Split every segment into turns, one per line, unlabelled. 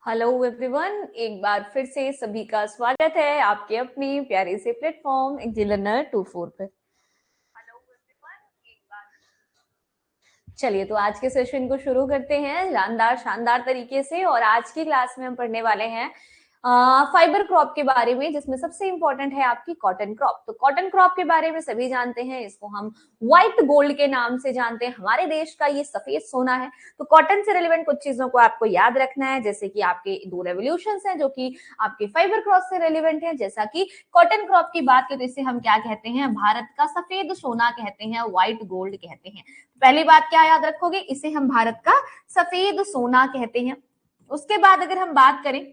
Hello everyone, एक बार फिर से सभी का स्वागत है आपके अपनी प्यारे से प्लेटफॉर्म एक्जिलनर 24 पे। चलिए तो आज के सेशन को शुरू करते हैं शानदार तरीके से। और आज की क्लास में हम पढ़ने वाले हैं फाइबर क्रॉप के बारे में, जिसमें सबसे इंपॉर्टेंट है आपकी कॉटन क्रॉप। तो कॉटन क्रॉप के बारे में सभी जानते हैं, इसको हम व्हाइट गोल्ड के नाम से जानते हैं। हमारे देश का ये सफेद सोना है। तो कॉटन से रिलेवेंट कुछ चीजों को आपको याद रखना है, जैसे कि आपके दो रेवोल्यूशंस हैं जो कि आपके फाइबर क्रॉप से रिलेवेंट है। जैसा कि कॉटन क्रॉप की बात करें तो इसे हम क्या कहते हैं, भारत का सफेद सोना कहते हैं, व्हाइट गोल्ड कहते हैं। पहली बात क्या याद रखोगे, इसे हम भारत का सफेद सोना कहते हैं। उसके बाद अगर हम बात करें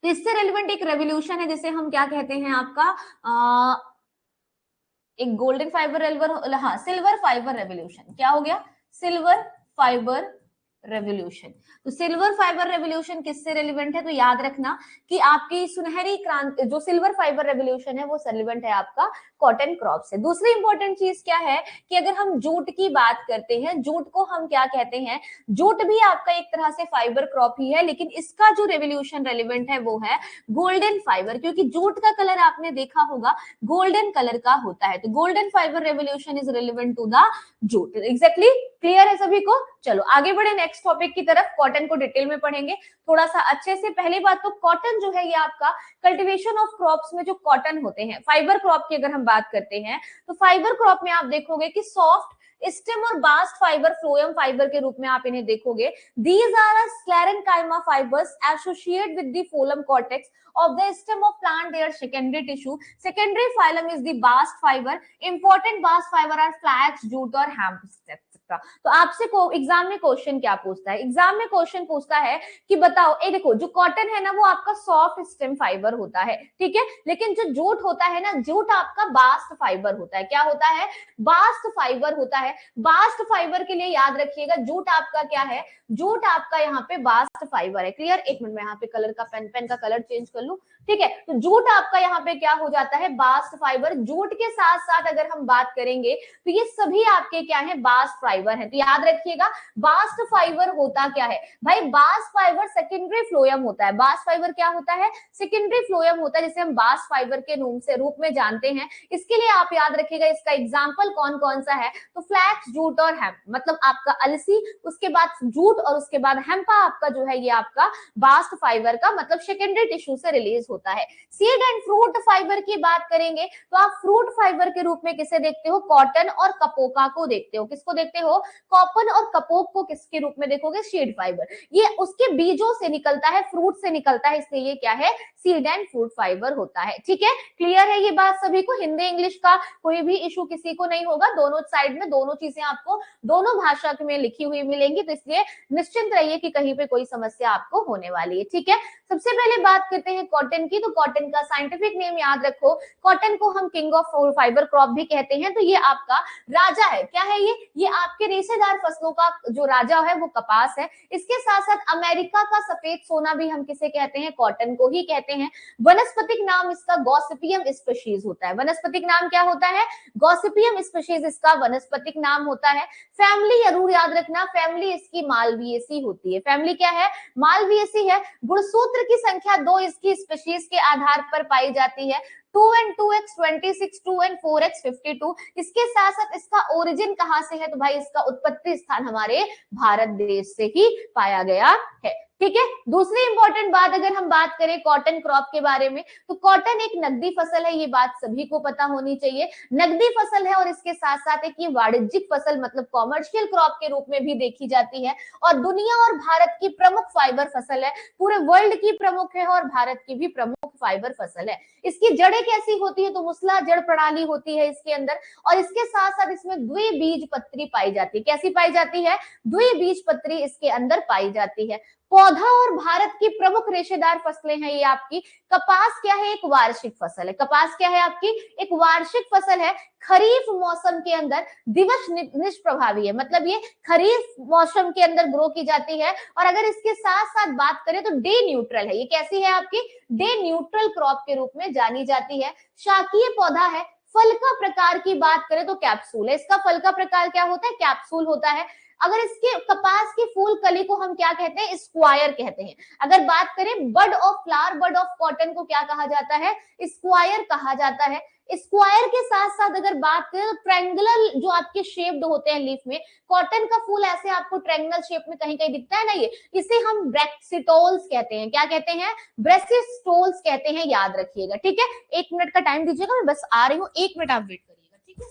तो इससे रेलिवेंट एक रेवोल्यूशन है जिसे हम क्या कहते हैं, आपका एक golden fibre silver fibre revolution. क्या हो गया, सिल्वर फाइबर रेवोल्यूशन। तो सिल्वर फाइबर रेवोल्यूशन किससे रेलिवेंट है, तो याद रखना कि आपकी सुनहरी क्रांति जो सिल्वर फाइबर रेवोल्यूशन है वो रेलिवेंट है आपका कॉटन क्रॉप से। दूसरी इंपॉर्टेंट चीज क्या है कि अगर हम जूट की बात करते हैं, जूट को हम क्या कहते हैं, जूट भी आपका एक तरह से फाइबर क्रॉप ही है, लेकिन इसका जो रेवोल्यूशन रेलिवेंट है वो है गोल्डन फाइबर, क्योंकि जूट का कलर आपने देखा होगा गोल्डन कलर का होता है। तो golden fibre revolution is relevant to the jute. Exactly clear है सभी को। चलो आगे बढ़े नेक्स्ट टॉपिक की तरफ। कॉटन को डिटेल में पढ़ेंगे थोड़ा सा अच्छे से। पहली बात तो कॉटन जो है ये आपका कल्टीवेशन ऑफ क्रॉप्स में जो कॉटन होते हैं, फाइबर क्रॉप की अगर हम बात करते हैं तो फाइबर क्रॉप में आप देखोगे कि सॉफ्ट स्टेम और बास्ट फाइबर फ्लोएम फाइबर के रूप में आप इन्हें देखोगे। These are sclerenchyma fibres associate with the phloem cortex of the stem of plant, their secondary tissue. Secondary phylum is the bast fiber. Important bast fiber are flax, jute और hemp etc. तो आपसे exam में question क्या पूछता है, exam में question पूछता है कि बताओ, ये देखो जो कॉटन है ना वो आपका सॉफ्ट स्टेम फाइबर होता है, ठीक है, लेकिन जो जूट होता है ना, जूट आपका बास्ट फाइबर होता है। क्या होता है, बास्ट फाइबर होता है। बास्ट फाइबर के लिए याद रखिएगा जूट आपका क्या है, जूट आपका यहाँ पे बास्ट फाइबर है। क्लियर। एक मिनट में यहाँ पे कलर का पेन का कलर चेंज कर लूं, ठीक है। तो जूट आपका यहाँ पे क्या हो जाता है, बास्ट फाइबर। जूट के साथ साथ अगर हम बात करेंगे तो ये सभी आपके क्या है, बास्ट फाइबर है। तो याद रखिएगा बास्ट फाइबर होता क्या है भाई, बास्ट फाइबर सेकेंडरी फ्लोएम होता है। बास्ट फाइबर क्या होता है, सेकेंडरी फ्लोएम होता है, जिसे हम बास्ट फाइबर के रूप में जानते हैं। इसके लिए आप याद रखिएगा इसका एग्जाम्पल कौन कौन सा है, तो फ्लैक्स, जूट और हेम्प, मतलब आपका अलसी, उसके बाद जूट और उसके बाद हेम्पा आपका जो है ये आपका बास्ट फाइबर का मतलब सेकेंडरी टिश्यू से रिलीज होता है। सीड एंड फ्रूट फाइबर की बात करेंगे तो आप फ्रूट फाइबर के रूप में किसे देखते हो, कॉटन और कपोका को देखते हो। किसको देखते हो, कॉटन और कपोक को किसके रूप में देखोगे, सीड फाइबर। ये उसके बीजों से निकलता है, फ्रूट से निकलता है, इसलिए ये क्या है, सीड एंड फ्रूट फाइबर होता है। ठीक है, क्लियर है ये बात सभी को। हिंदी इंग्लिश का कोई भी इशू किसी को नहीं होगा, दोनों साइड में दोनों चीजें आपको दोनों भाषा में लिखी हुई मिलेंगी, तो इसलिए निश्चिंत रहिए कि कहीं पे कोई समस्या आपको होने वाली है। ठीक है, सबसे पहले बात करते हैं कॉटन की। तो कॉटन का साइंटिफिक नेम याद रखो, कॉटन को हम किंग ऑफ फाइबर क्रॉप भी कहते हैं। तो ये आपका राजा है। क्या है ये आपके रेशेदार फसलों का जो राजा है वो कपास है। इसके साथ साथ अमेरिका का सफेद सोना भी हम किसे कहते हैं, कॉटन को ही कहते हैं। वनस्पतिक नाम इसका गॉसिपियम स्पीशीज होता है। वनस्पतिक नाम क्या होता है, गॉसिपियम स्पीशीज इसका वनस्पतिक नाम होता है। फैमिली जरूर याद रखना, फैमिली इसकी मालविएसी होती है। फैमिली क्या है, मालविएसी है। गुणसूत्र की संख्या 2 इसकी स्पीशीज के आधार पर पाई जाती है। 2 and 2x 26, 2 and 4x 52। इसके साथ साथ इसका ओरिजिन कहां से है, तो भाई इसका उत्पत्ति स्थान हमारे भारत देश से ही पाया गया है। ठीक है, दूसरी इंपॉर्टेंट बात अगर हम बात करें कॉटन क्रॉप के बारे में, तो कॉटन एक नकदी फसल है, ये बात सभी को पता होनी चाहिए। नकदी फसल है और इसके साथ साथ एक ये वाणिज्यिक फसल मतलब कॉमर्शियल क्रॉप के रूप में भी देखी जाती है, और दुनिया और भारत की प्रमुख फाइबर फसल है। पूरे वर्ल्ड की प्रमुख है और भारत की भी प्रमुख फाइबर फसल है। इसकी जड़ें कैसी होती है, तो मूसला जड़ प्रणाली होती है इसके अंदर, और इसके साथ साथ इसमें द्विबीजपत्री पाई जाती है। कैसी पाई जाती है, द्विबीजपत्री इसके अंदर पाई जाती है। पौधा और भारत की प्रमुख रेशेदार फसलें हैं ये आपकी। कपास क्या है, एक वार्षिक फसल है। कपास क्या है आपकी, एक वार्षिक फसल है। खरीफ मौसम के अंदर दिवस निष्प्रभावी है, मतलब ये खरीफ मौसम के अंदर ग्रो की जाती है। और अगर इसके साथ साथ बात करें तो डे न्यूट्रल है। ये कैसी है आपकी, डे न्यूट्रल क्रॉप के रूप में जानी जाती है। शाकीय पौधा है। फल का प्रकार की बात करें तो कैप्सूल है। इसका फल का प्रकार क्या होता है, कैप्सूल होता है। अगर इसके कपास की फूल कली को हम क्या कहते हैं, स्क्वायर कहते हैं। अगर बात करें bud of flower, bud of cotton को क्या कहा जाता है, स्क्वायर कहा जाता है। स्क्वायर के साथ साथ अगर बात करें तो ट्रायंगुलर जो आपके शेप्ड होते हैं लीफ में, कॉटन का फूल ऐसे आपको ट्रायंगुलर शेप में कहीं कहीं दिखता है ना, ये इसे हम ब्रैक्सिटोल्स कहते हैं। क्या कहते हैं, ब्रैक्सिटोल्स कहते हैं, याद रखिएगा, ठीक है। 1 मिनट का टाइम दीजिएगा, मैं बस आ रही हूँ, 1 मिनट आप वेट करिएगा, ठीक है।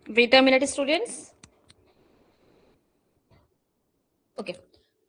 Wait a minute students, okay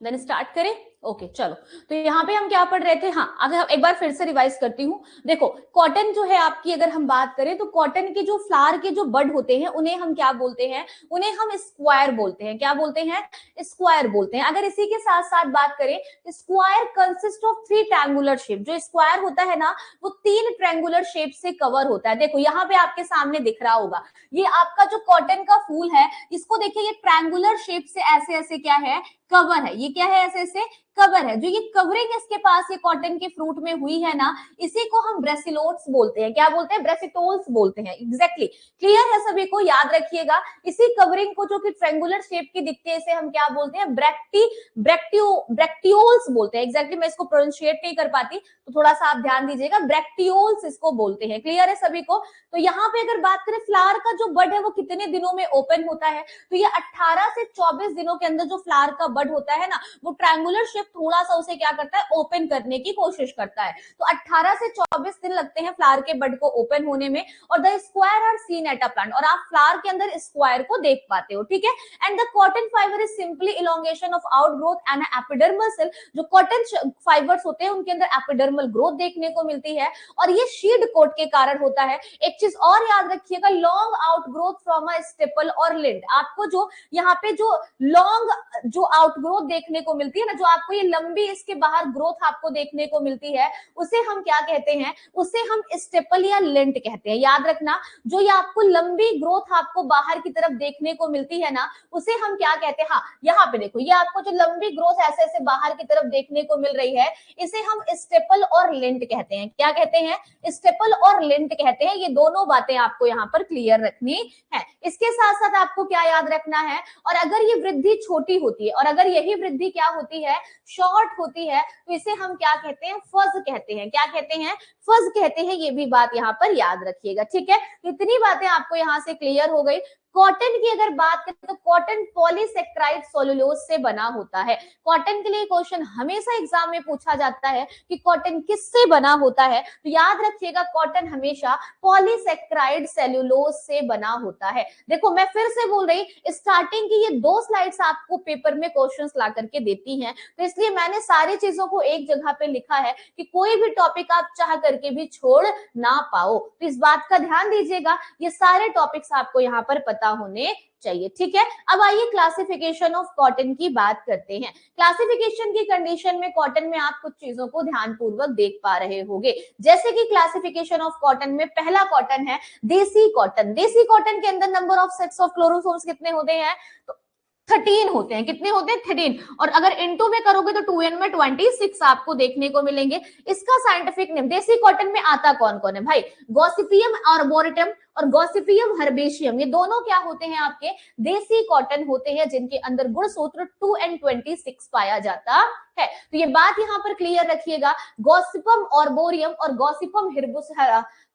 then start करें। ओके चलो, तो यहाँ पे हम क्या पढ़ रहे थे, हाँ अगर एक बार फिर से रिवाइज करती हूँ। देखो कॉटन जो है आपकी, अगर हम बात करें तो कॉटन के जो फ्लावर के जो बड होते हैं उन्हें हम क्या बोलते हैं, उन्हें हम स्क्वायर बोलते हैं। क्या बोलते हैं, स्क्वायर बोलते हैं। अगर इसी के साथ साथ बात करें, square consist of 3 triangular shape. जो स्क्वायर होता है ना वो 3 ट्रायंगुलर शेप से कवर होता है। देखो यहाँ पे आपके सामने दिख रहा होगा, ये आपका जो कॉटन का फूल है, इसको देखिए ये ट्रायंगुलर शेप से ऐसे ऐसे क्या है, कवर है। ये क्या है, ऐसे ऐसे कवर है। जो ये कवरिंग इसके पास ये कॉटन के फ्रूट में हुई है ना, इसी को हम ब्रेसिलोट्स बोलते हैं। क्या बोलते हैं, ब्रेसिटोल्स बोलते हैं। एग्जैक्टली क्लियर है सभी को, याद रखिएगा। इसी कवरिंग को जो कि ट्रायंगुलर शेप की दिखती है, इसे हम क्या बोलते हैं, ब्रैक्टियोल्स बोलते हैं। एग्जैक्टली मैं इसको प्रोनाउंशिएट नहीं कर पाती, तो थोड़ा सा आप ध्यान दीजिएगा, ब्रैक्टियोल्स इसको बोलते हैं। क्लियर है सभी को। तो यहाँ पे अगर बात करें फ्लावर का जो बड है वो कितने दिनों में ओपन होता है, तो ये 18 से 24 दिनों के अंदर जो फ्लावर का बड होता है ना, वो ट्रायंगुलर शेप थोड़ा सा उसे क्या करता है, ओपन करने की कोशिश करता है। तो 18 से 24 दिन लगते हैं फ्लावर के बड को ओपन होने में। और the square are seen at a plant, और आप फ्लावर के अंदर स्क्वायर को देख पाते हो, ठीक है। And the cotton fibre is simply elongation of outgrowth and epidermal cell. जो कॉटन फाइबर्स होते हैं उनके अंदर एपिडर्मल ग्रोथ देखने को मिलती है, और ये शीड कोट के कारण होता है। एक चीज और याद रखिएगा, long outgrowth from a staple और लिंट। आपको जो यहाँ पे जो लॉन्ग जो आउटग्रोथ देखने को मिलती है ना, जो आपको आपको ये लंबी इसके बाहर ग्रोथ आपको देखने को मिलती है, उसे हम क्या कहते हैं, उसे हम स्टेपल या लेंट कहते हैं। याद रखना, जो ये आपको लंबी ग्रोथ आपको बाहर की तरफ देखने को मिलती है ना, उसे हम क्या कहते हैं, हाँ यहाँ पे देखो, ये आपको जो लंबी ग्रोथ ऐसे ऐसे बाहर की तरफ देखने को मिल रही है, इसे हम स्टेपल और लेंट कहते हैं। क्या कहते हैं, स्टेपल और लेंट कहते हैं। ये दोनों बातें आपको यहाँ पर क्लियर रखनी है। इसके साथ साथ आपको क्या याद रखना है, और अगर ये वृद्धि छोटी होती है और अगर यही वृद्धि क्या होती है, शॉर्ट होती है, तो इसे हम क्या कहते हैं, फज कहते हैं। क्या कहते हैं, फज कहते हैं। ये भी बात यहाँ पर याद रखिएगा, ठीक है। इतनी बातें आपको यहाँ से क्लियर हो गई। कॉटन की अगर बात करें तो कॉटन पॉलीसेक्राइड सेलुलोज से बना होता है। कॉटन के लिए क्वेश्चन हमेशा एग्जाम में पूछा जाता है कि कॉटन किससे बना होता है, तो याद रखिएगा कॉटन हमेशा पॉलीसेक्राइड सेलुलोज से बना होता है। देखो मैं फिर से बोल रही, स्टार्टिंग की ये 2 स्लाइड्स आपको पेपर में क्वेश्चंस ला करके देती हैं, तो इसलिए मैंने सारी चीजों को एक जगह पे लिखा है कि कोई भी टॉपिक आप चाह करके भी छोड़ ना पाओ। तो इस बात का ध्यान दीजिएगा, ये सारे टॉपिक्स आपको यहाँ पर पता होने चाहिए, ठीक है। अब आइए क्लासिफिकेशन ऑफ कॉटन की बात करते हैं। क्लासिफिकेशन की कंडीशन में कॉटन में आप कुछ चीजों को ध्यानपूर्वक देख पा रहे होंगे, जैसे कि क्लासिफिकेशन ऑफ कॉटन में पहला कॉटन है देसी कॉटन। देसी कॉटन के अंदर नंबर ऑफ सेट्स ऑफ क्लोरोसोम्स कितने होते हैं, तो 13 होते हैं। कितने होते हैं, 13। और अगर इनटू में करोगे तो 2n में 26 आपको देखने को मिलेंगे। इसका साइंटिफिक नेम, देसी कॉटन में आता कौन कौन है भाई, गॉसिपियम आर्बोरेटम और गॉसिपियम हर्बेशियम, ये दोनों क्या होते हैं, आपके देसी कॉटन होते हैं, जिनके अंदर गुणसूत्र 2n26 पाया जाता है। तो ये बात यहाँ पर क्लियर रखिएगा, गॉसिपम आर्बोरियम और गॉसिपम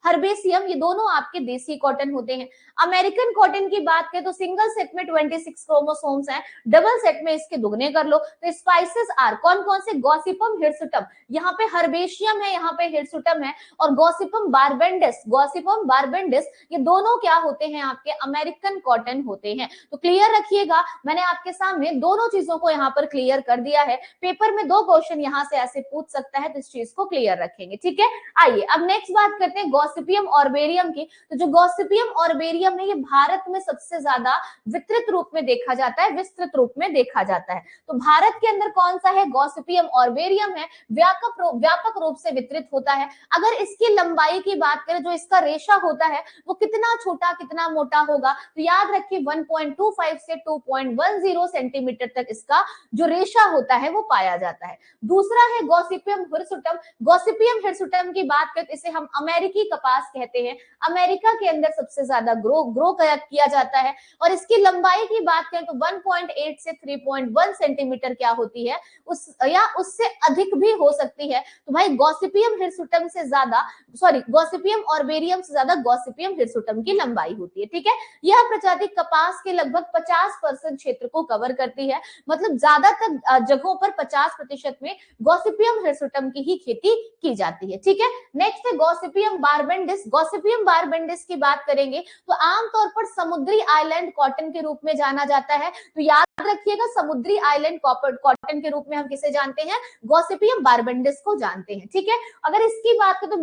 हर्बेशियम, ये दोनों आपके देसी कॉटन होते हैं। अमेरिकन कॉटन की बात करें तो सिंगल सेट में 26 क्रोमोसोम्स हैं, डबल सेट में इसके दुगने कर लो। तो स्पाइसेस आर कौन कौन से, गॉसिपम हिरसुटम, यहाँ पे हर्बेशियम है, यहाँ पे हिरसुटम है, और गॉसिपम बारबेंडिस, ये दोनों क्या होते हैं, आपके अमेरिकन कॉटन होते हैं। तो क्लियर रखिएगा, मैंने आपके सामने दोनों चीजों को यहाँ पर क्लियर कर दिया है। पेपर में 2 क्वेश्चन यहाँ से ऐसे पूछ सकता है, तो इस चीज को क्लियर रखेंगे, ठीक है। आइए अब नेक्स्ट बात करते हैं गॉसिपियम ऑर्बेरियम की। तो जो गॉसिपियम ऑर्बेरियम है, ये भारत में सबसे ज्यादा विस्तृत रूप में देखा जाता है, विस्तृत रूप में देखा जाता है। तो भारत के अंदर कौन सा है, गॉसिपियम ऑर्बेरियम है, व्यापक रूप से वितरित होता है। अगर इसकी लंबाई की बात करें, जो इसका रेशा होता है वो कितना छोटा कितना मोटा होगा, तो याद रखिए 1.25 से 2.10 सेंटीमीटर तक इसका जो रेशा होता है वो पाया जाता है। दूसरा है गॉसिपियम हिरसुटम। गॉसिपियम हिरसुटम की बात करें, इसे हम अमेरिकी कपास कहते हैं। अमेरिका के अंदर सबसे ज्यादा ग्रो किया जाता है, और इसकी लंबाई की बात करें तो 1.8 से 3.1 सेंटीमीटर क्या होती है, उससे अधिक भी हो सकती है। तो भाई गॉसिपियम हिरसुटम से ज्यादा, गॉसिपियम ऑर्बेरियम से ज्यादा गॉसिपियम हिरसुटम की लंबाई होती है, ठीक है। यह प्रजाति कपास के लगभग 50% क्षेत्र को कवर करती है, मतलब ज्यादातर जगहों पर 50% में गॉसिपियम हिरसुटम की ही खेती की जाती है, ठीक है। नेक्स्ट है गॉसिपियम बारबेंडिस। गॉसिपियम बारबेंडिस की बात करेंगे तो आमतौर पर समुद्री आइलैंड कॉटन के रूप में जाना जाता है। तो याद रखिएगा, समुद्री आइलैंड कॉटन के रूप में हम किसे जानते हैं, गॉसिपियम बारबेंडिस को जानते हैं, ठीक है। अगर इसकी बात करें तो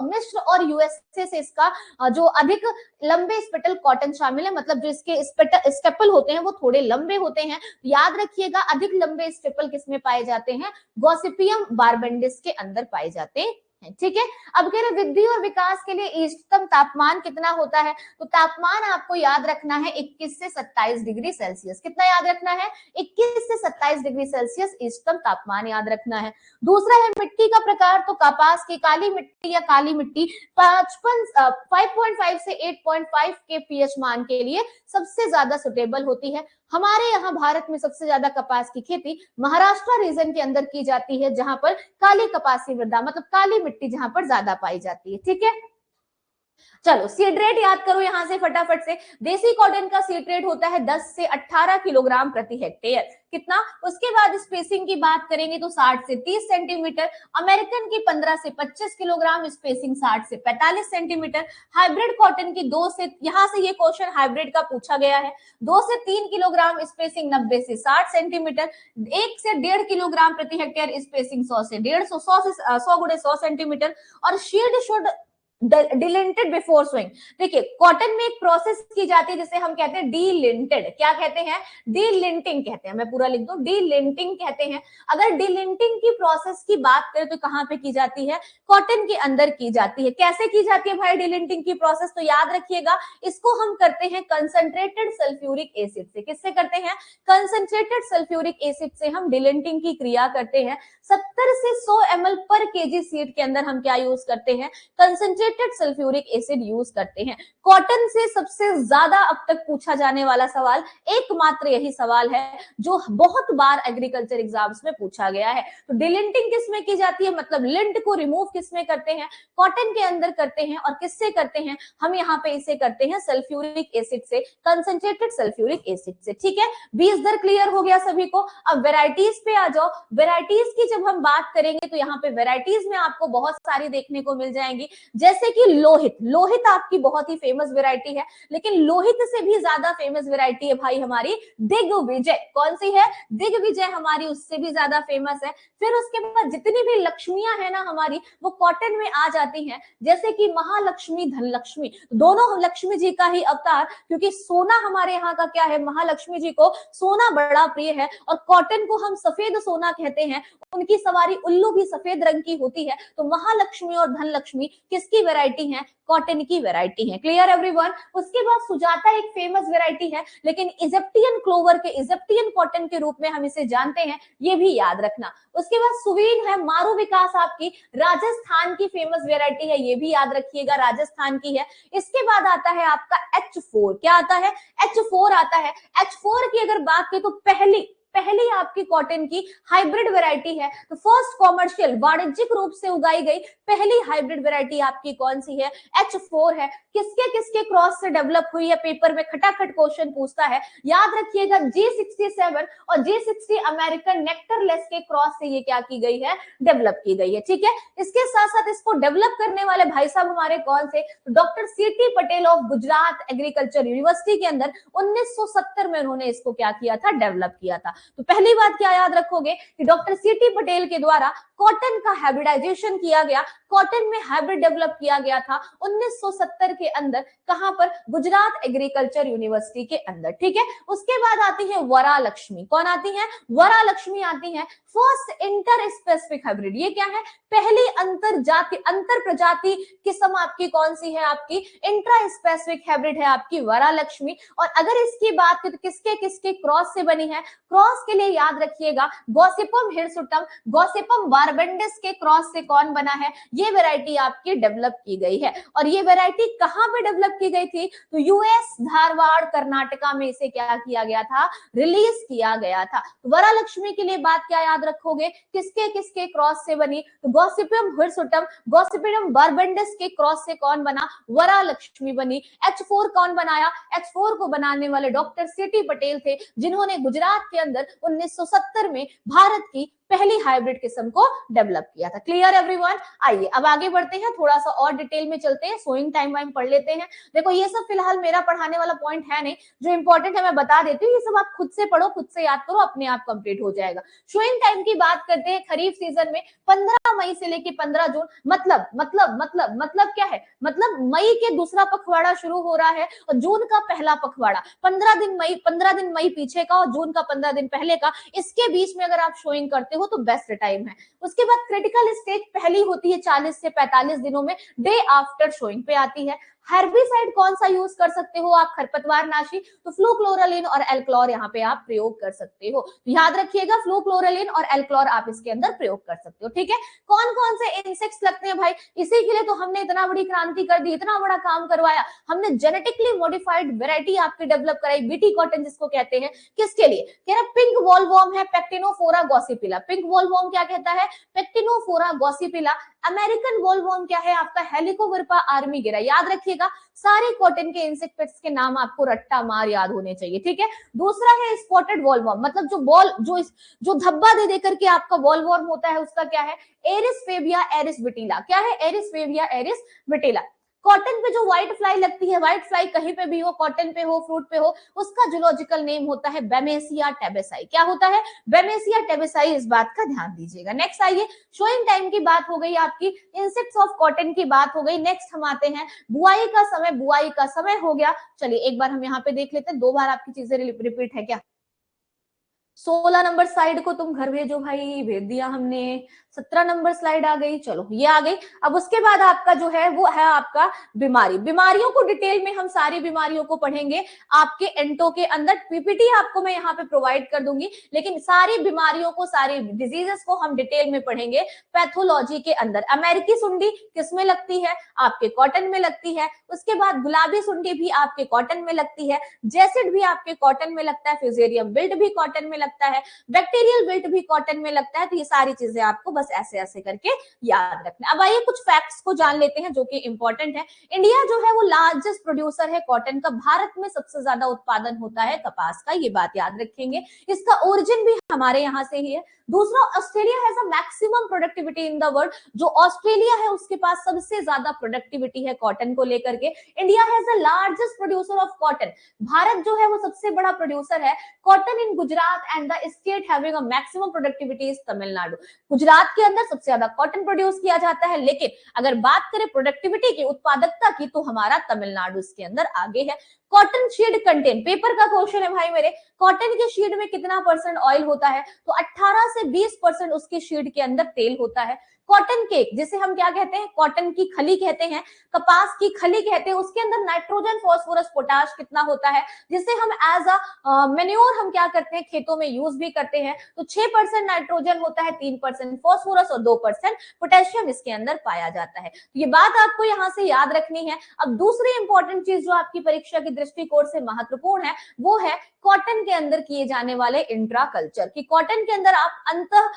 मिस्र और यूएसए से इसका जो अधिक लंबे स्पेटल कॉटन शामिल है, मतलब जो इसके स्टेपल होते हैं वो थोड़े लंबे होते हैं। याद रखिएगा, अधिक लंबे स्टेपल किसमें पाए जाते हैं, गॉसिपियम बारबेंडिस के अंदर पाए जाते हैं, ठीक है। अब कह रहे वृद्धि और विकास के लिए इष्टतम तापमान कितना होता है, तो तापमान आपको याद रखना है 21 से 27 डिग्री सेल्सियस। कितना याद रखना है, 21 से 27 डिग्री सेल्सियस इष्टतम तापमान याद रखना है। दूसरा है मिट्टी का प्रकार, तो कपास की काली मिट्टी या काली मिट्टी 5.5 से 8.5 के पीएच मान के लिए सबसे ज्यादा सुटेबल होती है। हमारे यहाँ भारत में सबसे ज्यादा कपास की खेती महाराष्ट्र रीजन के अंदर की जाती है, जहां पर काली कपासी मृदा मतलब काली मिट्टी जहां पर ज्यादा पाई जाती है, ठीक है। चलो सीड रेट याद करो यहां से फटाफट से। देसी कॉटन का सीड रेट होता है 10 से 18 किलोग्राम प्रति हेक्टेयर। कितना, उसके बाद स्पेसिंग की बात करेंगे तो 60 से 30 सेंटीमीटर। अमेरिकन की 15 से 25 किलोग्राम, स्पेसिंग 60 से 45 सेंटीमीटर। हाइब्रिड कॉटन की 2 से, यहां से ये क्वेश्चन हाइब्रिड का पूछा गया है, 2 से 3 किलोग्राम, स्पेसिंग 90 से 60 सेंटीमीटर। 1 से 1.5 किलोग्राम प्रति हेक्टेयर, स्पेसिंग 100 से 150, 100 गुणे 100 सेंटीमीटर। और शील्ड शुड डिलिंटेड बिफोर सोइंग। देखिए कॉटन में एक प्रोसेस की जाती है जिसे हम कहते हैं डीलिंटेड। क्या कहते हैं? डीलिंटिंग कहते हैं। मैं पूरा लिख दूं, डीलिंटिंग कहते हैं। अगर डीलिंटिंग की प्रोसेस की बात करें तो कहां पे की जाती है? कॉटन के अंदर की जाती है। कैसे की जाती है भाई डीलिंटिंग की प्रोसेस? तो याद रखिएगा, इसको हम करते हैं कंसंट्रेटेड सल्फ्यूरिक एसिड से। किससे करते हैं? कंसंट्रेटेड सल्फ्यूरिक एसिड से हम डीलिंटिंग की क्रिया करते हैं। 70 से 100 ml पर केजी सीड के अंदर हम क्या यूज करते हैं? कंसंट्रेटेड सल्फ्यूरिक एसिड यूज करते हैं। कॉटन से सबसे ज्यादा अब तक पूछा जाने वाला सवाल, एकमात्र यही सवाल है जो बहुत बार एग्रीकल्चर एग्जाम्स में पूछा गया है। तो डिलिंटिंग किस में की जाती है? मतलब लिंट को रिमूव किस में करते हैं? कॉटन के अंदर करते हैं। और किससे करते हैं? हम यहाँ पे इसे करते हैं सल्फ्यूरिक एसिड से, कंसंट्रेटेड सल्फ्यूरिक एसिड से। ठीक है, 20 दर क्लियर हो गया सभी को। अब वेराइटीज पे आ जाओ। वेराइटीज की जब हम बात करेंगे तो यहाँ पे वेराइटीज में आपको बहुत सारी देखने को मिल जाएंगी, जैसे कि लोहित। लोहित आपकी बहुत ही फेमस वैरायटी है, लेकिन लोहित से भी ज्यादा फेमस वैरायटी है भाई हमारी दिग्विजय। कौन सी है? दिग्विजय हमारी उससे भी ज्यादा फेमस है। फिर उसके बाद जितनी भी लक्ष्मियां है ना हमारी, वो कॉटन में आ जाती हैं, जैसे कि महालक्ष्मी, धनलक्ष्मी, दोनों लक्ष्मी जी का ही अवतार, क्योंकि सोना हमारे यहाँ का क्या है? महालक्ष्मी जी को सोना बड़ा प्रिय है और कॉटन को हम सफेद सोना कहते हैं। उनकी सवारी उल्लू भी सफेद रंग की होती है। तो महालक्ष्मी और धनलक्ष्मी किसकी वैरायटी है? कॉटन की वैरायटी है। Clear everyone? उसके बाद सुजाता एक फेमस वैरायटी है, लेकिन इजिप्टियन क्लोवर के, इजिप्टियन कॉटन के रूप में हम इसे जानते हैं, ये भी याद रखना। उसके बाद सुवीन है। मारू विकास आपकी राजस्थान की फेमस वैरायटी है, ये भी याद रखिएगा, राजस्थान की है। इसके बाद आता है आपका H4। क्या आता है? H4 आता है। H4 की अगर बात करें तो पहली आपकी कॉटन की हाइब्रिड वैरायटी है। तो फर्स्ट कॉमर्शियल, वाणिज्यिक रूप से उगाई गई पहली हाइब्रिड वैरायटी आपकी कौन सी है? H4 है। किसके किसके क्रॉस से डेवलप हुई है? पेपर में खटाखट क्वेश्चन पूछता है, याद रखिएगा। G67 और G60 अमेरिकन नेक्टरलेस के क्रॉस से ये क्या की गई है? डेवलप की गई है। ठीक है, इसके साथ साथ इसको डेवलप करने वाले भाई साहब हमारे कौन से? तो डॉक्टर सीटी Patel of Gujarat agriculture university के अंदर 1970 में उन्होंने इसको क्या किया था? डेवलप किया था। तो पहली बात क्या याद रखोगे कि डॉक्टर सीटी पटेल के द्वारा कॉटन का हाइब्रिडाइजेशन किया गया, कॉटन में हाइब्रिड डेवलप किया गया था 1970 के अंदर। कहां पर? गुजरात एग्रीकल्चर यूनिवर्सिटी के अंदर। ठीक है, उसके बाद आती है वरालक्ष्मी। कौन आती है? वरालक्ष्मी आती है। First inter specific hybrid. ये क्या है? पहली अंतर प्रजाति किस्म आपकी कौन सी है? आपकी इंट्रा स्पेसिफिक हाइब्रिड है आपकी वरालक्ष्मी। और अगर इसकी बात करें तो किसके किसके क्रॉस से बनी है? क्रॉस के लिए याद रखिएगा, गॉसिपम हिरसुटम, गॉसिपम बारबेंडिस के क्रॉस से कौन बना है? ये वैरायटी आपकी डेवलप की गई है। और ये वैरायटी कहां पे डेवलप की गई थी? तो यूएस, धारवाड़, कर्नाटका में इसे क्या किया गया था? रिलीज किया गया था। तो वरालक्ष्मी के लिए बात क्या याद रखोगे? किसके किसके क्रॉस से बनी? तो गॉसिपियम हिरसुटम, गॉसिपियम बारबेंडिस के क्रॉस से कौन बना? वरालक्ष्मी बनी। H4 कौन बनाया? H4 को बनाने वाले डॉक्टर सीटी पटेल थे, जिन्होंने गुजरात के अंदर 1970 में भारत की पहली हाइब्रिड किस्म को डेवलप किया था। Clear everyone? आइए अब आगे बढ़ते हैं, थोड़ा सा और डिटेल में चलते हैं, सोइंग टाइम वाइम पढ़ लेते हैं। देखो ये सब फिलहाल मेरा पढ़ाने वाला पॉइंट है नहीं, जो इंपॉर्टेंट है मैं बता देती हूँ, ये सब आप खुद से पढ़ो, खुद से याद करो, अपने आप कंप्लीट हो जाएगा। सोइंग टाइम की बात करते हैं खरीफ सीजन में 15 मई से लेके 15 जून। मतलब क्या है? मतलब मई के दूसरा पखवाड़ा शुरू हो रहा है और जून का पहला पखवाड़ा। 15 दिन मई पीछे का और जून का 15 दिन पहले का, इसके बीच में अगर आप शोइंग करते हो तो बेस्ट टाइम है। उसके बाद क्रिटिकल स्टेज पहली होती है 40 से 45 दिनों में, डे आफ्टर शोइंग पे आती है। हेर्बिसाइड कौन सा यूज कर सकते हो आप? खरपतवार नाशी, तो फ्लूक्लोरालिन और एल्क्लोर यहाँ पे आप प्रयोग कर सकते हो। तो याद रखिएगा फ्लूक्लोरालिन और एल्क्लोर आप इसके अंदर प्रयोग कर सकते हो। ठीक है, कौन कौन से इंसेक्ट्स लगते हैं भाई? इसी के लिए तो हमने इतना बड़ी क्रांति कर दी, इतना बड़ा काम करवाया, हमने जेनेटिकली मॉडिफाइड वेराइटी आपकी डेवलप कराई, बीटी कॉटन जिसको कहते हैं। किसके लिए? कह रहा पिंक वॉलवॉर्म है, पेक्टिनोफोरा गॉसिपिला। पिंक वॉलवॉर्म क्या कहता है? पेक्टिनोफोरा गॉसिपिला। अमेरिकन वॉलवॉर्म क्या है आपका? Helicoverpa armigera. याद रखिएगा, सारे कॉटन के इंसेक्ट पेट्स के नाम आपको रट्टा मार याद होने चाहिए। ठीक है, दूसरा है स्पॉटेड वॉलवॉर्म, मतलब जो बॉल जो धब्बा दे देकर के आपका वॉलवॉर्म होता है, उसका क्या है? Earias fabia Earias vittella. क्या है? Earias fabia Earias vittella. Cotton पे जो व्हाइट फ्लाई लगती है, व्हाइट फ्लाई कहीं पे भी हो, कॉटन पे हो, फ्रूट पे हो, उसका जूलॉजिकल नेम होता है बेमेसिया टेबेसाई। क्या होता है? बेमेसिया टेबेसाई। इस बात का ध्यान दीजिएगा। नेक्स्ट आइए, शोइंग टाइम की बात हो गई आपकी, इंसेक्ट्स ऑफ कॉटन की बात हो गई। नेक्स्ट हम आते हैं बुआई का समय। बुआई का समय हो गया। चलिए एक बार हम यहाँ पे देख लेते हैं, 2 बार आपकी चीजें रिपीट है क्या? 16 नंबर स्लाइड को तुम घर भेजो भाई, भेज दिया हमने। 17 नंबर स्लाइड आ गई, चलो ये आ गई। अब उसके बाद आपका जो है वो है आपका बीमारी। बीमारियों को डिटेल में हम सारी बीमारियों को पढ़ेंगे आपके एंटो के अंदर। पीपीटी आपको मैं यहाँ पे प्रोवाइड कर दूंगी, लेकिन सारी बीमारियों को, सारी डिजीजेस को हम डिटेल में पढ़ेंगे पैथोलॉजी के अंदर। अमेरिकी सुंडी किसमें लगती है? आपके कॉटन में लगती है। उसके बाद गुलाबी सुंडी भी आपके कॉटन में लगती है। जेसिड भी आपके कॉटन में लगता है। फ्यूजेरियम बिल्ट भी कॉटन में लगता है। बैक्टीरियल बिल्ट भी कॉटन में लगता है। तो ये सारी चीजें आपको बस ऐसे ऐसे करके याद रखना। अब आइए कुछ फैक्ट्स को जान लेते हैं जो कि इंपॉर्टेंट है। इंडिया जो है वो लार्जेस्ट प्रोड्यूसर है कॉटन का। भारत में सबसे ज्यादा उत्पादन होता है कपास का, ये बात याद रखेंगे। इसका ओरिजिन भी हमारे यहाँ से ही है। दूसरा, Australia has a maximum productivity in the world. जो ऑस्ट्रेलिया है उसके पास सबसे ज्यादा प्रोडक्टिविटी है कॉटन को लेकर के। India has the largest producer of cotton. Bharat जो है वो सबसे बड़ा प्रोड्यूसर है cotton in Gujarat, and the state having a maximum productivity is Tamil Nadu. Gujarat के अंदर सबसे ज्यादा कॉटन प्रोड्यूस किया जाता है, लेकिन अगर बात करें प्रोडक्टिविटी की, उत्पादकता की, तो हमारा तमिलनाडु इसके अंदर आगे है। कॉटन शीड कंटेन, पेपर का क्वेश्चन है भाई मेरे, कॉटन के शीड में कितना परसेंट ऑयल होता है? तो 18 से 20% उसके शीड के अंदर तेल होता है। कॉटन केक, जिसे हम क्या कहते हैं? कॉटन की खली कहते हैं, कपास की खली कहते हैं, उसके अंदर नाइट्रोजन, फास्फोरस, पोटाश कितना होता है, जिसे हम एज अ मेन्योर हम क्या करते हैं? खेतों में यूज भी करते हैं। तो 6% नाइट्रोजन होता है, 3% फास्फोरस और 2% पोटेशियम इसके अंदर पाया जाता है। तो ये बात आपको यहाँ से याद रखनी है। अब दूसरी इंपॉर्टेंट चीज जो आपकी परीक्षा की दृष्टिकोण से महत्वपूर्ण है, वो है कॉटन के अंदर किए जाने वाले इंट्रा कल्चर। कि कॉटन के अंदर आप अंतः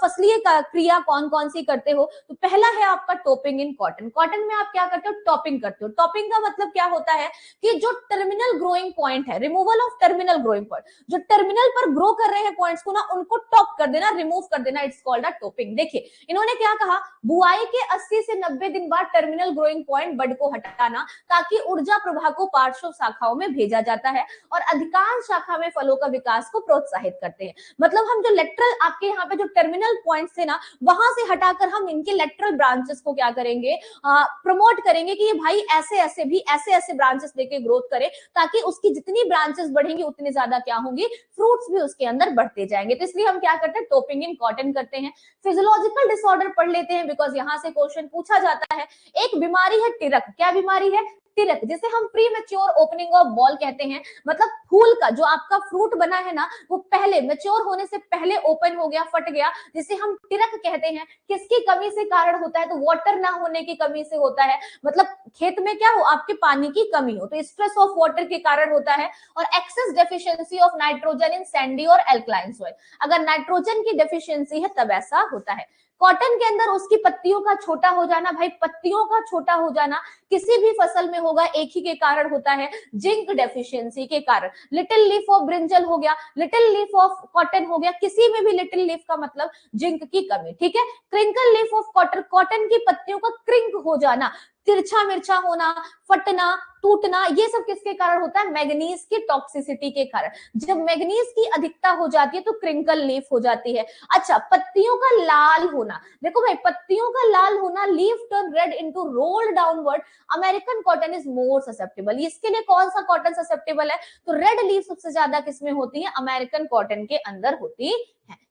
फसलीय क्रिया कौन कौन सी करते हो? तो पहला है आपका टॉपिंग इन कॉटन। कॉटन में आप क्या करते हो? टॉपिंग करते हो। टॉपिंग का मतलब क्या होता है कि जो टर्मिनल ग्रोइंग पॉइंट है, removal of terminal growing point, जो टर्मिनल पर ग्रो कर रहे हैं पॉइंट्स को ना, उनको टॉप कर देना, रिमूव कर देना, इट्स कॉल्ड अ टॉपिंग। देखिए इन्होंने क्या कहा, बुआई के 80 से 90 दिन बाद टर्मिनल ग्रोइंग पॉइंट बड को हटाना, ताकि ऊर्जा प्रवाह को पार्श्व शाखाओं में भेजा जाता है और अधिकांश शाखा में फलों का विकास को प्रोत्साहित करते हैं। मतलब हम जो लेटरल आपके यहाँ पे जो टर्मिनल पॉइंट्स थे ना, वहां से हटाकर हम इनके लेटरल ब्रांचेस को क्या करेंगे? प्रमोट करेंगे कि ये भाई ऐसे ऐसे भी ऐसे ऐसे ब्रांचेस लेके ग्रोथ करे, ताकि उसकी जितनी ब्रांचेस बढ़ेंगी उतनी ज्यादा क्या होंगी? फ्रूट्स भी उसके अंदर बढ़ते जाएंगे। तो इसलिए हम क्या करते हैं? टॉपिंग इन कॉटन करते हैं। फिजियोलॉजिकल डिसऑर्डर पढ़ लेते हैं, बिकॉज यहाँ से क्वेश्चन पूछा जाता है। एक बीमारी है टिरक। क्या बीमारी है? टिरक, जिसे हम pre mature opening of ball कहते हैं। मतलब फूल का जो आपका फ्रूट बना है ना, वो पहले मैच्योर होने से पहले ओपन हो गया, फट गया, जिसे हम टिरक कहते हैं। किसकी कमी से कारण होता है? तो वाटर ना होने की कमी से होता है। मतलब खेत में क्या हो, आपके पानी की कमी हो, तो स्ट्रेस ऑफ वाटर के कारण होता है। और excess deficiency of nitrogen in sandy और एल्कलाइन सॉइल, अगर नाइट्रोजन की डेफिशिएंसी है तब ऐसा होता है। कॉटन के अंदर उसकी पत्तियों का छोटा हो जाना, भाई पत्तियों का छोटा हो जाना किसी भी फसल में होगा, एक ही के कारण होता है, जिंक डेफिशिएंसी के कारण। लिटिल लीफ ऑफ ब्रिंजल हो गया, लिटिल लीफ ऑफ कॉटन हो गया, किसी में भी लिटिल लीफ का मतलब जिंक की कमी, ठीक है। Crinkle leaf of cotton, cotton की पत्तियों का क्रिंक हो जाना, तिरछा मिर्चा होना, फटना, टूटना, ये सब किसके कारण होता है? मैग्नीज की टॉक्सिसिटी के कारण। जब मैग्नीज की अधिकता हो जाती है तो क्रिंकल लीफ हो जाती है। अच्छा, पत्तियों का लाल होना, देखो भाई पत्तियों का लाल होना, leaf turn red into roll downward, American cotton is more susceptible. इसके लिए कौन सा कॉटन ससेप्टेबल है? तो रेड लीफ सबसे ज्यादा किसमें होती है? अमेरिकन कॉटन के अंदर होती है।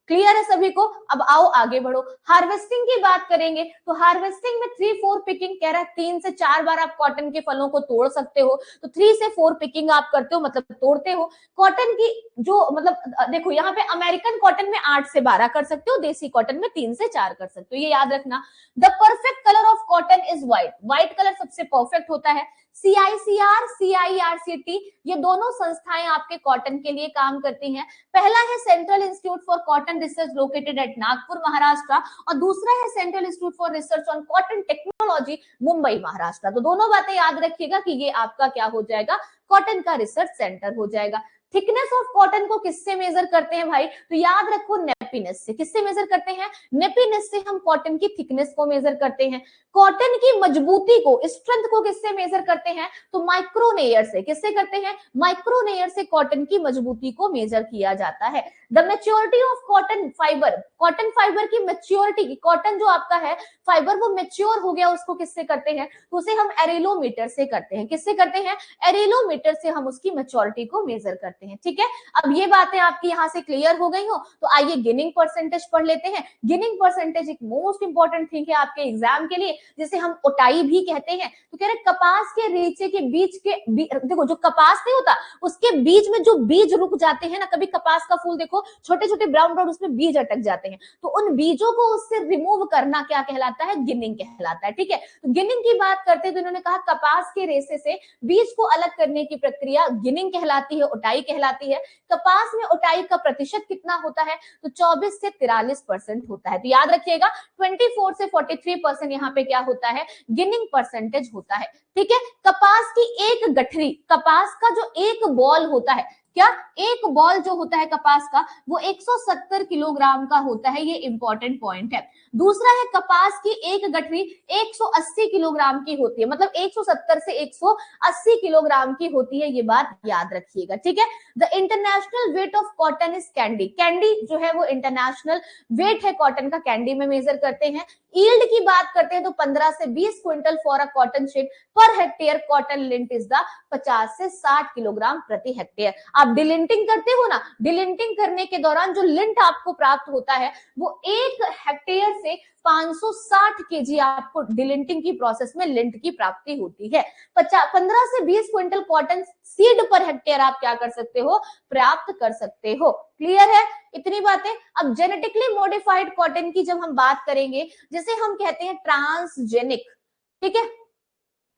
क्लियर है सभी को? अब आओ आगे बढ़ो, हार्वेस्टिंग की बात करेंगे। तो हार्वेस्टिंग में 3-4 पिकिंग कह रहा है, 3 से 4 बार आप कॉटन के फलों को तोड़ सकते हो। तो 3 से 4 पिकिंग आप करते हो, मतलब तोड़ते हो। कॉटन की जो मतलब देखो यहाँ पे अमेरिकन कॉटन में 8 से 12 कर सकते हो, देसी कॉटन में 3 से 4 कर सकते हो, ये याद रखना। The perfect colour of cotton is white, white colour सबसे परफेक्ट होता है। CICR, CIRCT, ये दोनों संस्थाएं आपके कॉटन के लिए काम करती हैं। पहला है central institute for cotton research located at Nagpur Maharashtra, और दूसरा है central institute for research on cotton technology Mumbai Maharashtra. तो दोनों बातें याद रखिएगा कि ये आपका क्या हो जाएगा? कॉटन का रिसर्च सेंटर हो जाएगा। थिकनेस ऑफ कॉटन को किससे मेजर करते हैं भाई, तो याद रखो नेपीनेस से। किससे मेजर करते हैं, नेपीनेस से हम कॉटन की थिकनेस को मेजर करते हैं। कॉटन की मजबूती को, स्ट्रेंथ को किससे मेजर करते हैं, तो माइक्रोनेयर से। किससे करते हैं, माइक्रोनेयर से कॉटन की मजबूती को मेजर किया जाता है। The maturity of cotton fibre, cotton fibre की मेच्योरिटी, कॉटन जो आपका है फाइबर वो मेच्योर हो गया, उसको किससे करते हैं, तो उसे हम एरेलोमीटर से करते हैं। किससे करते हैं, एरेलोमीटर से हम उसकी मेच्योरिटी को मेजर करते हैं। ठीक है, अब ये बातें आपकी यहां से क्लियर हो गई हो, तो आइए गिनिंग परसेंटेज पढ़ लेते हैं। गिनिंग परसेंटेज एक मोस्ट इंपॉर्टेंट थिंग है आपके एग्जाम के लिए, जिसे हम ओटाई भी कहते हैं। तो कह रहे कपास के रीचे के बीच के देखो जो कपास नहीं होता उसके बीच में जो बीज रुक जाते हैं ना, कभी कपास का फूल देखो छोटे छोटे ब्राउन ब्राउन उसमें बीज अटक जाते हैं, तो उन बीजों को उससे रिमूव करना क्या कहलाता है, गिनिंग कहलाता है। ठीक है, तो गिनिंग की बात करते हैं तो इन्होंने कहा कपास के रेशे से बीज को अलग करने की प्रक्रिया गिनिंग कहलाती है, ओटाई कहलाती है। कपास में ओटाई का प्रतिशत कितना होता है, तो 24 से 43% होता है। तो याद रखिएगा 24 से 43% यहाँ पे क्या होता है, गिनिंग परसेंटेज होता है। ठीक है, कपास की एक गठरी, कपास का जो एक बॉल होता है, क्या एक बॉल जो होता है कपास का वो 170 किलोग्राम का होता है, ये इंपॉर्टेंट पॉइंट है। दूसरा है कपास की एक गठरी 180 किलोग्राम की होती है, मतलब 170 से 180 किलोग्राम की होती है, ये बात याद रखिएगा। ठीक है, the international weight of cotton is candy, candy जो है वो इंटरनेशनल वेट है कॉटन का, कैंडी में मेजर करते हैं। ईल्ड की बात करते हैं तो 15 से 20 quintal for a cotton seed per hectare, cotton lint is the 50 से 60 किलोग्राम प्रति हेक्टेयर। आप डिलिंटिंग करते हो ना, डिलिंटिंग करने के दौरान जो लिंट आपको प्राप्त होता है वो 1 हेक्टेयर से 560 केजी आपको डिलिंटिंग की प्रोसेस में लिंट की प्राप्ति होती है। 15 से 20 quintal cotton seed per hectare आप क्या कर सकते हो, प्राप्त कर सकते हो। क्लियर है इतनी बातें। अब जेनेटिकली मॉडिफाइड कॉटन की जब हम बात करेंगे, जिसे हम कहते हैं ट्रांसजेनिक। ठीक है,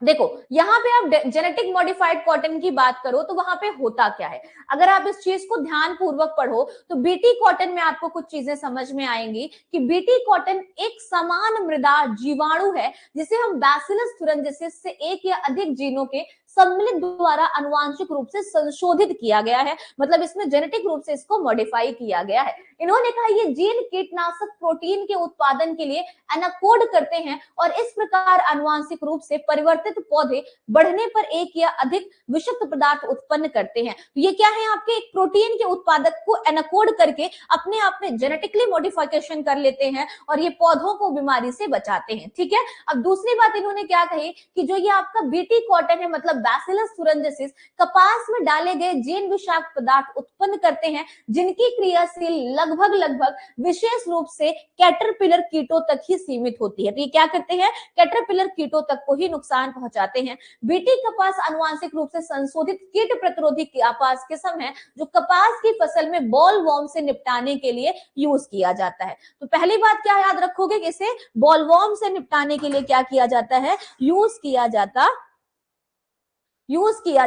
देखो यहाँ पे आप जेनेटिक मॉडिफाइड कॉटन की बात करो तो वहां पे होता क्या है, अगर आप इस चीज को ध्यान पूर्वक पढ़ो तो बीटी कॉटन में आपको कुछ चीजें समझ में आएंगी कि बीटी कॉटन एक समान मृदा जीवाणु है, जिसे हम बैसिलस थुरंजिसिस से एक या अधिक जीनों के सम्मिलित द्वारा अनुवांशिक रूप से संशोधित किया गया है, मतलब इसमें जेनेटिक रूप से इसको मॉडिफाई किया गया है। इन्होंने कहा ये जीन कीटनाशक प्रोटीन के उत्पादन के लिए एनाकोड करते हैं और इस प्रकार अनुवांशिक रूप से परिवर्तित पौधे बढ़ने पर एक या अधिक विषाक्त पदार्थ उत्पन्न करते हैं। तो ये क्या है, आपके एक प्रोटीन के उत्पादक को एनाकोड करके अपने आप में जेनेटिकली मॉडिफिकेशन कर लेते हैं और ये पौधों को बीमारी से बचाते हैं। ठीक है, अब दूसरी बात इन्होंने क्या कही कि जो ये आपका बीटी कॉटन है, मतलब बैसिलस थुरंजिसिस, कपास में डाले गए जीन विषाक्त पदार्थ उत्पन्न करते हैं, जिनकी क्रियाशील लगभग विशेष रूप से कैटरपिलर कीटों तक ही सीमित होती है। तो ये क्या करते हैं, कैटरपिलर कीटों तक को ही नुकसान पहुंचाते हैं। बीटी कपास अनुवांशिक रूप से संशोधित कीट प्रतिरोधी कपास किस्म है, जो कपास की फसल में बॉल वॉर्म से निपटाने के लिए यूज किया जाता है। तो पहली बात क्या याद रखोगे कि इसे बॉल वॉर्म से निपटाने के लिए क्या किया जाता है, यूज किया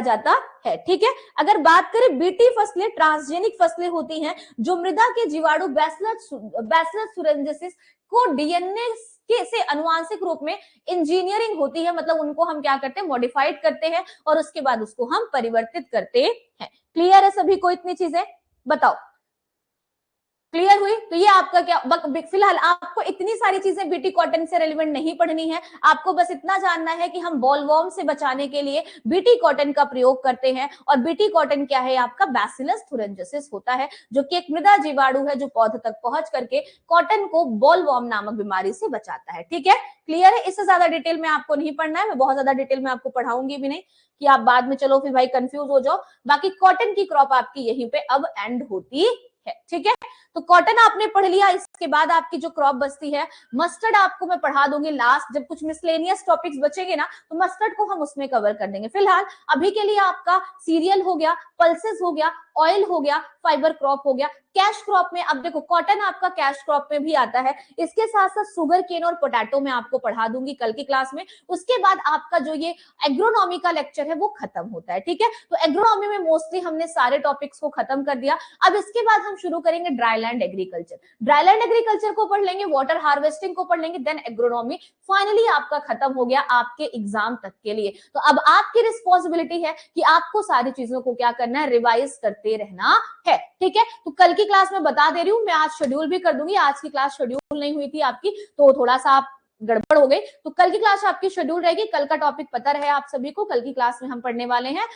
जाता है। ठीक है, अगर बात करें बीटी फसलें ट्रांसजेनिक फसलें होती हैं जो मृदा के जीवाणु बैसिलस थुरंजिसिस को डीएनए के से अनुवांशिक रूप में इंजीनियरिंग होती है, मतलब उनको हम क्या करते हैं, मॉडिफाइड करते हैं और उसके बाद उसको हम परिवर्तित करते हैं। क्लियर है सभी को इतनी चीजें, बताओ क्लियर हुई। तो ये आपका क्या, फिलहाल आपको इतनी सारी चीजें बीटी कॉटन से रेलिवेंट नहीं पढ़नी है, आपको बस इतना जानना है कि हम बॉलवॉर्म से बचाने के लिए बीटी कॉटन का प्रयोग करते हैं। और बीटी कॉटन क्या है, आपका बैसिलस थुरंजिसिस होता है, जो कि एक मृदा जीवाणु है जो पौधे तक पहुंच करके कॉटन को बॉलवॉर्म नामक बीमारी से बचाता है। ठीक है, क्लियर है। इससे ज्यादा डिटेल में आपको नहीं पढ़ना है, मैं बहुत ज्यादा डिटेल में आपको पढ़ाऊंगी भी नहीं कि आप बाद में चलो फिर भाई कंफ्यूज हो जाओ। बाकी कॉटन की क्रॉप आपकी यहीं पे अब एंड होती है। ठीक है, तो कॉटन आपने पढ़ लिया, इसके बाद आपकी जो क्रॉप बचती है मस्टर्ड, आपको मैं पढ़ा दूंगी लास्ट, जब कुछ मिसलेनियस टॉपिक्स बचेंगे ना तो मस्टर्ड को हम उसमें कवर कर देंगे। फिलहाल अभी के लिए आपका सीरियल हो गया, पल्सेस हो गया, ऑयल हो गया, फाइबर क्रॉप हो गया। कैश क्रॉप में अब देखो कॉटन आपका कैश क्रॉप में भी आता है, इसके साथ साथ शुगर केन और पोटैटो में आपको पढ़ा दूंगी कल की क्लास में। उसके बाद आपका जो ये एग्रोनॉमी का लेक्चर है वो खत्म होता है। ठीक है, तो एग्रोनॉमी में मोस्टली हमने सारे टॉपिक्स को खत्म कर दिया। अब इसके बाद हम शुरू करेंगे ड्राईलैंड एग्रीकल्चर। ड्राईलैंड एग्रीकल्चर को पढ़ लेंगे, वाटर हार्वेस्टिंग को पढ़ लेंगे, देन एग्रोनॉमी। फाइनली आपका खत्म हो गया आपके एग्जाम तक के लिए। तो अब आपकी रिस्पॉन्सिबिलिटी है कि आपको सारी चीजों को क्या करना है, रिवाइज करते पढ़ते रहना है, ठीक है। तो कल की क्लास में बता दे रही हूँ, मैं आज शेड्यूल भी कर दूंगी, आज की क्लास शेड्यूल नहीं हुई थी आपकी तो थोड़ा सा आप गड़बड़ हो गई, तो कल की क्लास आपकी शेड्यूल रहेगी। कल का टॉपिक पता रहे आप सभी को, कल की क्लास में हम पढ़ने वाले हैं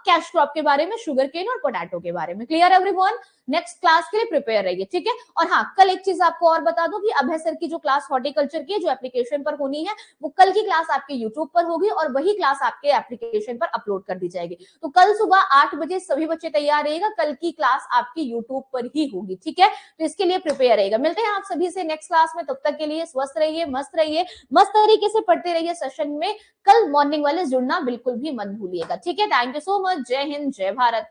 कैश क्रॉप के बारे में, शुगर केन और पोटैटो के बारे में। Clear everyone? नेक्स्ट क्लास के लिए प्रिपेयर रहिए, ठीक है। और हाँ, कल एक चीज आपको और बता दूं कि अभय सर की जो क्लास हॉर्टिकल्चर की जो एप्लीकेशन पर होनी है, वो कल की क्लास आपके यूट्यूब पर होगी और वही क्लास आपके एप्लीकेशन पर अपलोड कर दी जाएगी। तो कल सुबह 8 बजे सभी बच्चे तैयार रहिएगा, कल की क्लास आपकी यूट्यूब पर ही होगी, ठीक है। तो इसके लिए प्रिपेयर रहेगा। मिलते हैं आप सभी से नेक्स्ट क्लास में, तब तक के लिए स्वस्थ रहिए, मस्त तरीके से पढ़ते रहिए सेशन में। कल मॉर्निंग वाले जुड़ना बिल्कुल भी मत भूलिएगा, ठीक है। Thank you so much. जय हिंद, जय भारत।